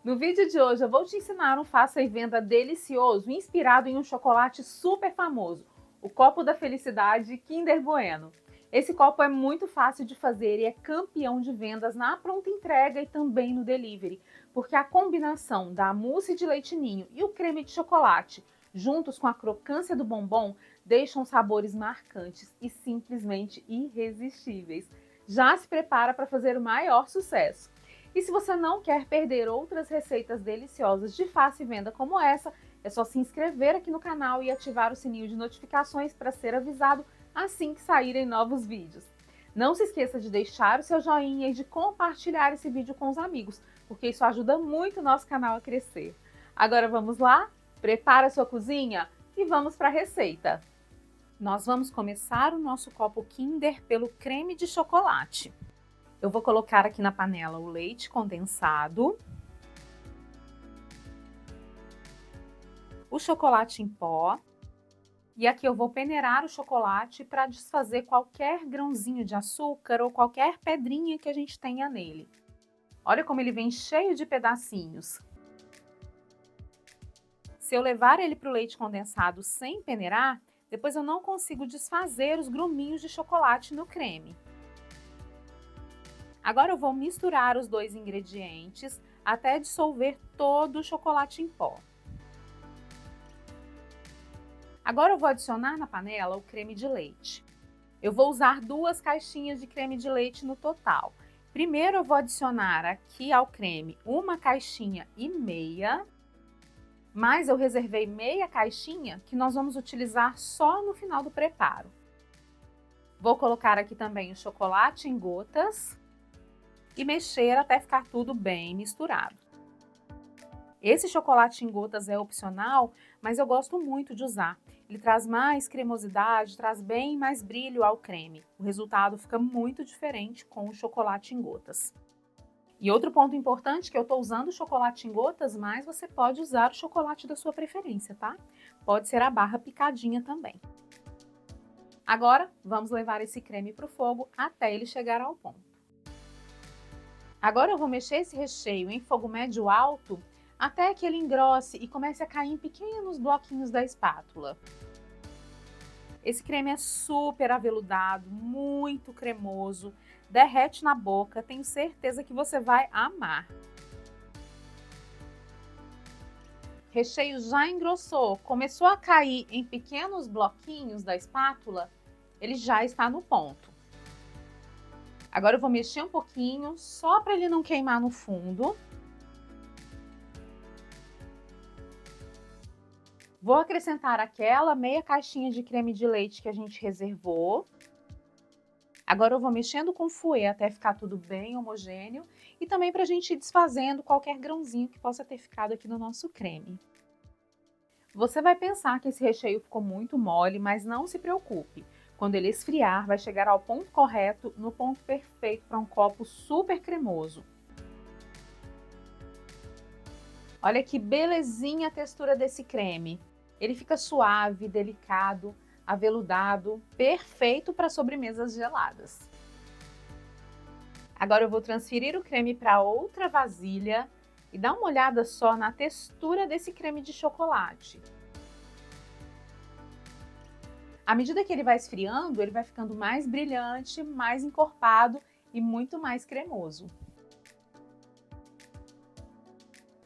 No vídeo de hoje eu vou te ensinar um faça e venda delicioso inspirado em um chocolate super famoso, o Copo da Felicidade Kinder Bueno. Esse copo é muito fácil de fazer e é campeão de vendas na pronta entrega e também no delivery, porque a combinação da mousse de leite ninho e o creme de chocolate, juntos com a crocância do bombom, deixam sabores marcantes e simplesmente irresistíveis. Já se prepara para fazer o maior sucesso. E se você não quer perder outras receitas deliciosas de fácil venda como essa, é só se inscrever aqui no canal e ativar o sininho de notificações para ser avisado assim que saírem novos vídeos. Não se esqueça de deixar o seu joinha e de compartilhar esse vídeo com os amigos, porque isso ajuda muito o nosso canal a crescer. Agora vamos lá? Prepara a sua cozinha e vamos para a receita. Nós vamos começar o nosso copo Kinder pelo creme de chocolate. Eu vou colocar aqui na panela o leite condensado, o chocolate em pó, e aqui eu vou peneirar o chocolate para desfazer qualquer grãozinho de açúcar ou qualquer pedrinha que a gente tenha nele. Olha como ele vem cheio de pedacinhos. Se eu levar ele para o leite condensado sem peneirar, depois eu não consigo desfazer os gruminhos de chocolate no creme. Agora eu vou misturar os dois ingredientes até dissolver todo o chocolate em pó. Agora eu vou adicionar na panela o creme de leite. Eu vou usar 2 caixinhas de creme de leite no total. Primeiro eu vou adicionar aqui ao creme 1,5 caixinha, mas eu reservei meia caixinha que nós vamos utilizar só no final do preparo. Vou colocar aqui também o chocolate em gotas e mexer até ficar tudo bem misturado. Esse chocolate em gotas é opcional, mas eu gosto muito de usar. Ele traz mais cremosidade, traz bem mais brilho ao creme. O resultado fica muito diferente com o chocolate em gotas. E outro ponto importante que eu estou usando o chocolate em gotas, mas você pode usar o chocolate da sua preferência, tá? Pode ser a barra picadinha também. Agora, vamos levar esse creme para o fogo até ele chegar ao ponto. Agora eu vou mexer esse recheio em fogo médio alto até que ele engrosse e comece a cair em pequenos bloquinhos da espátula. Esse creme é super aveludado, muito cremoso, derrete na boca, tenho certeza que você vai amar. Recheio já engrossou, começou a cair em pequenos bloquinhos da espátula, ele já está no ponto. Agora eu vou mexer um pouquinho, só para ele não queimar no fundo. Vou acrescentar aquela meia caixinha de creme de leite que a gente reservou. Agora eu vou mexendo com o fouet até ficar tudo bem homogêneo e também para a gente ir desfazendo qualquer grãozinho que possa ter ficado aqui no nosso creme. Você vai pensar que esse recheio ficou muito mole, mas não se preocupe. Quando ele esfriar, vai chegar ao ponto correto, no ponto perfeito para um copo super cremoso. Olha que belezinha a textura desse creme. Ele fica suave, delicado, aveludado, perfeito para sobremesas geladas. Agora eu vou transferir o creme para outra vasilha e dar uma olhada só na textura desse creme de chocolate. À medida que ele vai esfriando, ele vai ficando mais brilhante, mais encorpado e muito mais cremoso.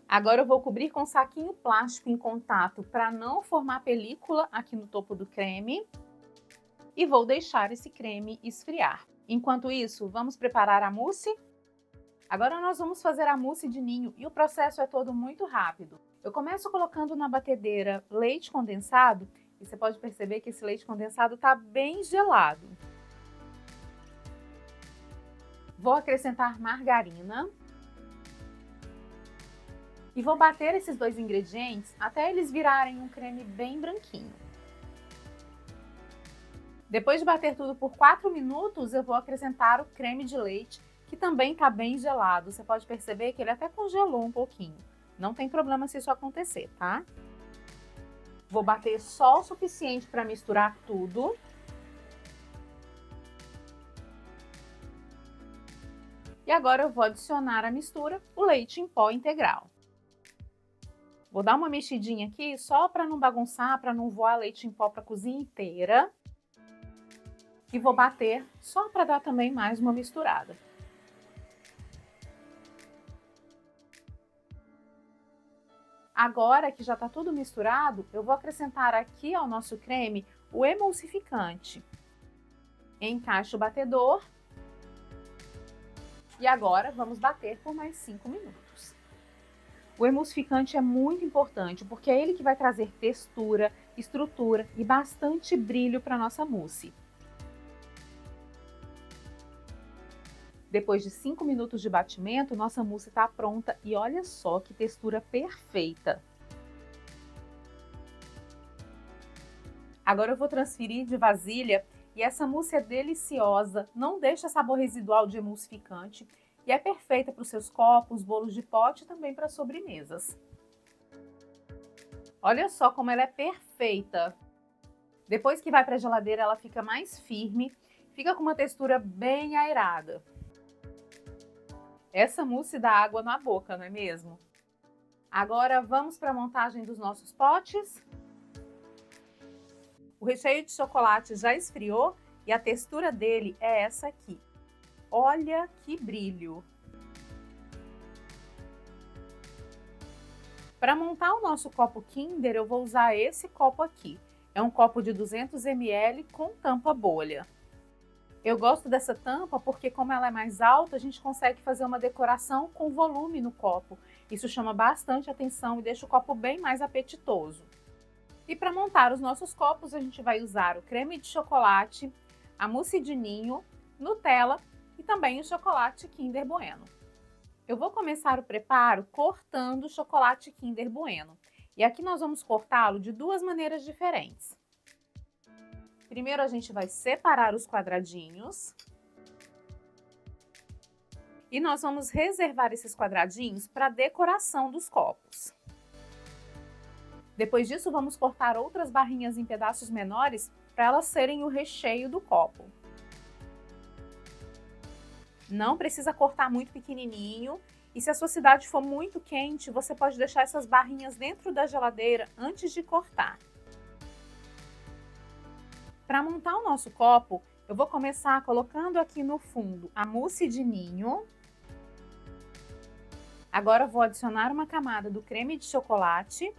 Agora eu vou cobrir com um saquinho plástico em contato para não formar película aqui no topo do creme e vou deixar esse creme esfriar. Enquanto isso, vamos preparar a mousse? Agora nós vamos fazer a mousse de ninho e o processo é todo muito rápido. Eu começo colocando na batedeira leite condensado e você pode perceber que esse leite condensado está bem gelado. Vou acrescentar margarina. E vou bater esses dois ingredientes até eles virarem um creme bem branquinho. Depois de bater tudo por 4 minutos, eu vou acrescentar o creme de leite, que também está bem gelado. Você pode perceber que ele até congelou um pouquinho. Não tem problema se isso acontecer, tá? Vou bater só o suficiente para misturar tudo. E agora eu vou adicionar à mistura o leite em pó integral. Vou dar uma mexidinha aqui só para não bagunçar, para não voar leite em pó para a cozinha inteira. E vou bater só para dar também mais uma misturada. Agora que já está tudo misturado, eu vou acrescentar aqui ao nosso creme o emulsificante. Encaixe o batedor. E agora vamos bater por mais 5 minutos. O emulsificante é muito importante porque é ele que vai trazer textura, estrutura e bastante brilho para a nossa mousse. Depois de 5 minutos de batimento, nossa mousse está pronta e olha só que textura perfeita. Agora eu vou transferir de vasilha e essa mousse é deliciosa, não deixa sabor residual de emulsificante e é perfeita para os seus copos, bolos de pote e também para sobremesas. Olha só como ela é perfeita. Depois que vai para a geladeira, ela fica mais firme, fica com uma textura bem aerada. Essa mousse dá água na boca, não é mesmo? Agora vamos para a montagem dos nossos potes. O recheio de chocolate já esfriou e a textura dele é essa aqui. Olha que brilho! Para montar o nosso copo Kinder, eu vou usar esse copo aqui. É um copo de 200 ml com tampa bolha. Eu gosto dessa tampa porque, como ela é mais alta, a gente consegue fazer uma decoração com volume no copo. Isso chama bastante atenção e deixa o copo bem mais apetitoso. E para montar os nossos copos, a gente vai usar o creme de chocolate, a mousse de ninho, Nutella e também o chocolate Kinder Bueno. Eu vou começar o preparo cortando o chocolate Kinder Bueno. E aqui nós vamos cortá-lo de duas maneiras diferentes. Primeiro a gente vai separar os quadradinhos. E nós vamos reservar esses quadradinhos para decoração dos copos. Depois disso, vamos cortar outras barrinhas em pedaços menores para elas serem o recheio do copo. Não precisa cortar muito pequenininho e se a sua cidade for muito quente, você pode deixar essas barrinhas dentro da geladeira antes de cortar. Para montar o nosso copo, eu vou começar colocando aqui no fundo a mousse de ninho. Agora vou adicionar uma camada do creme de chocolate.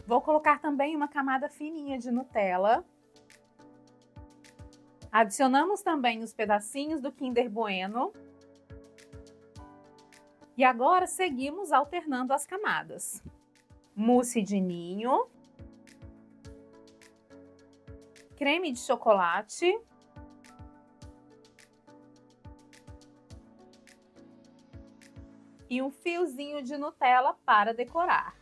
Vou colocar também uma camada fininha de Nutella. Adicionamos também os pedacinhos do Kinder Bueno. E agora seguimos alternando as camadas. Mousse de ninho. Creme de chocolate. E um fiozinho de Nutella para decorar.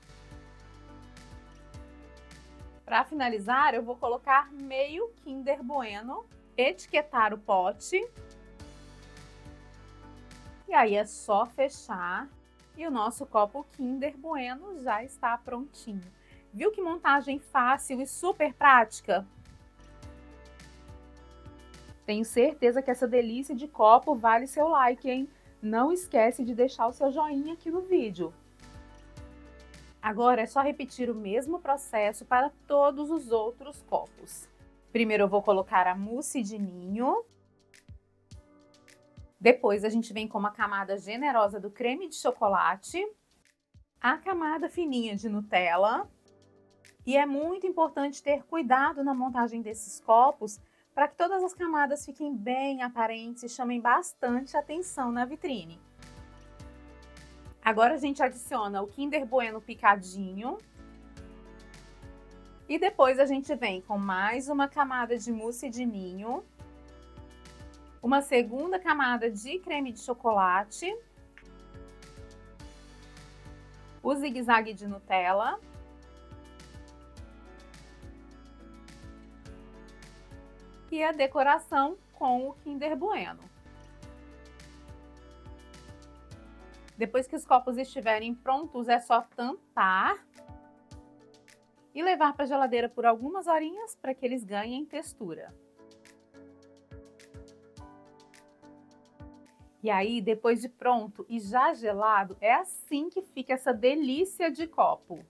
Para finalizar, eu vou colocar meio Kinder Bueno. Etiquetar o pote. E aí é só fechar e o nosso copo Kinder Bueno já está prontinho. Viu que montagem fácil e super prática? Tenho certeza que essa delícia de copo vale seu like, hein? Não esquece de deixar o seu joinha aqui no vídeo. Agora é só repetir o mesmo processo para todos os outros copos. Primeiro eu vou colocar a mousse de ninho. Depois a gente vem com uma camada generosa do creme de chocolate. A camada fininha de Nutella. E é muito importante ter cuidado na montagem desses copos para que todas as camadas fiquem bem aparentes e chamem bastante atenção na vitrine. Agora a gente adiciona o Kinder Bueno picadinho. E depois a gente vem com mais uma camada de mousse de ninho, uma segunda camada de creme de chocolate, o zigue-zague de Nutella e a decoração com o Kinder Bueno. Depois que os copos estiverem prontos, é só tampar e levar para a geladeira por algumas horinhas para que eles ganhem textura. E aí, depois de pronto e já gelado, é assim que fica essa delícia de copo.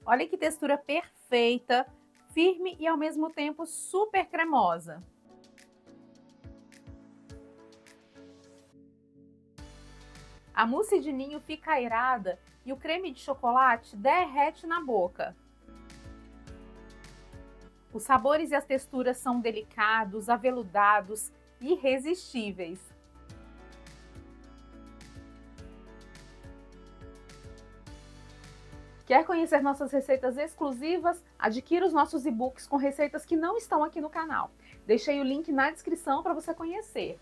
Olha que textura perfeita, firme e ao mesmo tempo super cremosa. A mousse de ninho fica airada e o creme de chocolate derrete na boca. Os sabores e as texturas são delicados, aveludados e irresistíveis. Quer conhecer nossas receitas exclusivas? Adquira os nossos e-books com receitas que não estão aqui no canal. Deixei o link na descrição para você conhecer.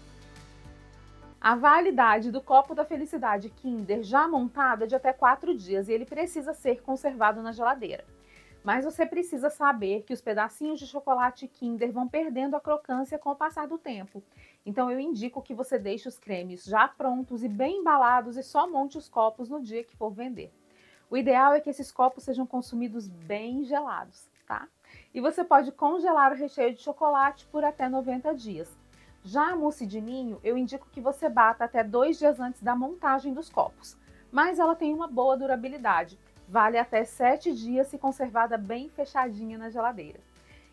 A validade do copo da felicidade Kinder já montado é de até 4 dias e ele precisa ser conservado na geladeira. Mas você precisa saber que os pedacinhos de chocolate Kinder vão perdendo a crocância com o passar do tempo. Então eu indico que você deixe os cremes já prontos e bem embalados e só monte os copos no dia que for vender. O ideal é que esses copos sejam consumidos bem gelados, tá? E você pode congelar o recheio de chocolate por até 90 dias. Já a mousse de ninho, eu indico que você bata até 2 dias antes da montagem dos copos. Mas ela tem uma boa durabilidade. Vale até 7 dias se conservada bem fechadinha na geladeira.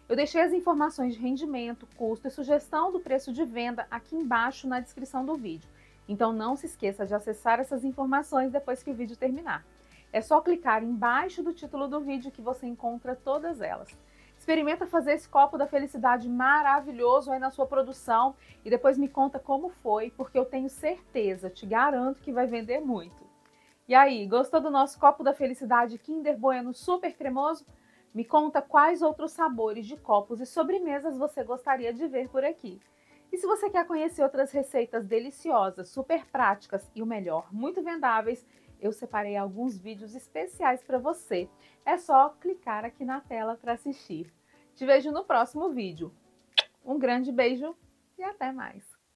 Eu deixei as informações de rendimento, custo e sugestão do preço de venda aqui embaixo na descrição do vídeo. Então não se esqueça de acessar essas informações depois que o vídeo terminar. É só clicar embaixo do título do vídeo que você encontra todas elas. Experimenta fazer esse copo da felicidade maravilhoso aí na sua produção e depois me conta como foi, porque eu tenho certeza, te garanto que vai vender muito. E aí, gostou do nosso copo da felicidade Kinder Bueno super cremoso? Me conta quais outros sabores de copos e sobremesas você gostaria de ver por aqui. E se você quer conhecer outras receitas deliciosas, super práticas e o melhor, muito vendáveis, eu separei alguns vídeos especiais para você. É só clicar aqui na tela para assistir. Te vejo no próximo vídeo. Um grande beijo e até mais!